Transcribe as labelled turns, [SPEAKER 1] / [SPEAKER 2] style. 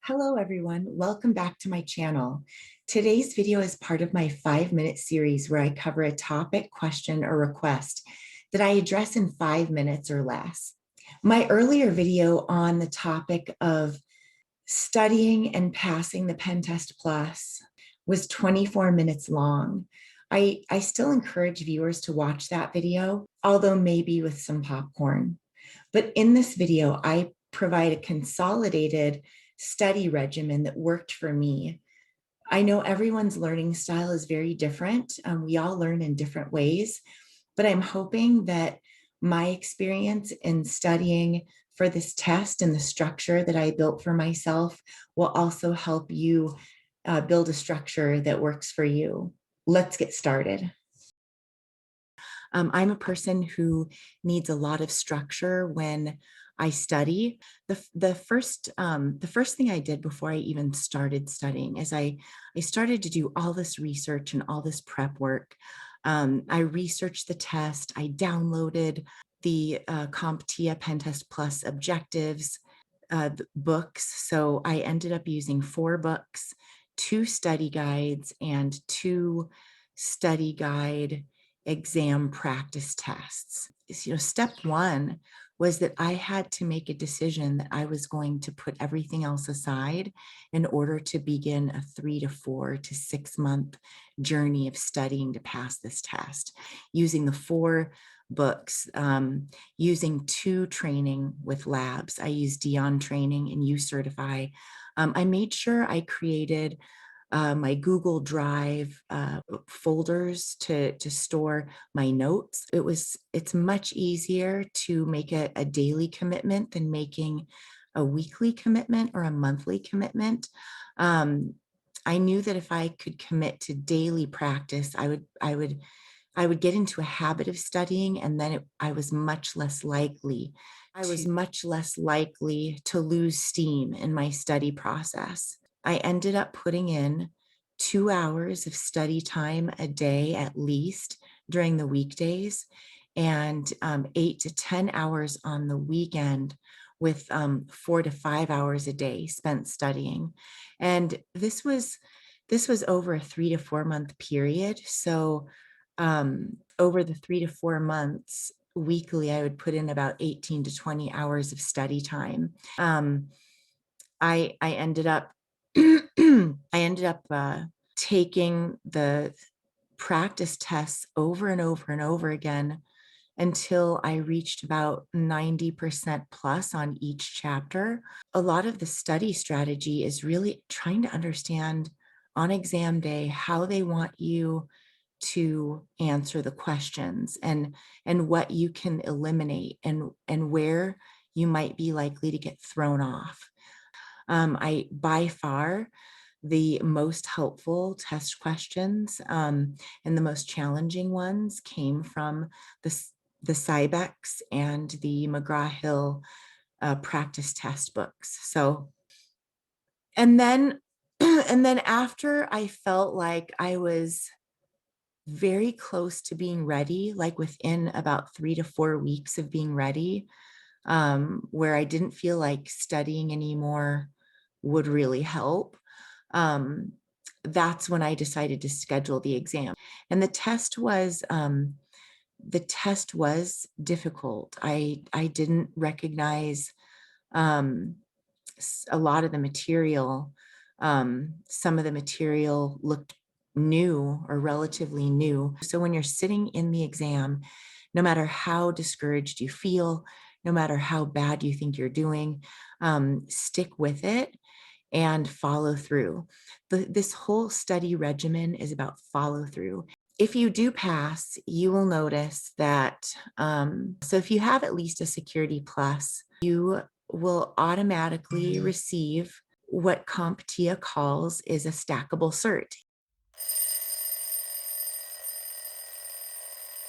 [SPEAKER 1] Hello everyone, welcome back to my channel. Today's video is part of my 5-minute series where I cover a topic, question, or request that I address in 5 minutes or less. My earlier video on the topic of studying and passing the PenTest Plus was 24 minutes long. I still encourage viewers to watch that video, although maybe with some popcorn. But in this video, I provide a consolidated study regimen that worked for me. I know everyone's learning style is very different. We all learn in different ways, but I'm hoping that my experience in studying for this test and the structure that I built for myself will also help you build a structure that works for you. Let's get started. I'm a person who needs a lot of structure when I study. The first thing I did before I even started studying is I started to do all this research and all this prep work. I researched the test. I downloaded the CompTIA PenTest Plus objectives books. So I ended up using 4 books, 2 study guides, and 2 study guide exam practice tests. Step 1 was that I had to make a decision that I was going to put everything else aside in order to begin a 3 to 4 to 6 month journey of studying to pass this test, using the 4 books, using 2 training with labs. I used Dion training and U-Certify. I made sure I created my Google Drive folders to store my notes. It's much easier to make a daily commitment than making a weekly commitment or a monthly commitment. I knew that if I could commit to daily practice, I would get into a habit of studying, and then I was much less likely to lose steam in my study process. I ended up putting in 2 hours of study time a day at least during the weekdays, and 8 to 10 hours on the weekend, with 4 to 5 hours a day spent studying. And this was over a 3 to 4 month period. So over the 3 to 4 months weekly, I would put in about 18 to 20 hours of study time. I ended up taking the practice tests over and over and over again until I reached about 90% plus on each chapter. A lot of the study strategy is really trying to understand on exam day how they want you to answer the questions, and what you can eliminate, and where you might be likely to get thrown off. I by far the most helpful test questions and the most challenging ones came from the Cybex and the McGraw-Hill practice test books. So, and then after I felt like I was very close to being ready, like within about 3 to 4 weeks of being ready, where I didn't feel like studying anymore would really help, that's when I decided to schedule the exam. And the test was difficult. I didn't recognize a lot of the material. Some of the material looked new or relatively new. So when you're sitting in the exam, no matter how discouraged you feel, no matter how bad you think you're doing, stick with it and follow through. This whole study regimen is about follow through. If you do pass, you will notice that, so if you have at least a Security Plus, you will automatically receive what CompTIA calls is a stackable cert.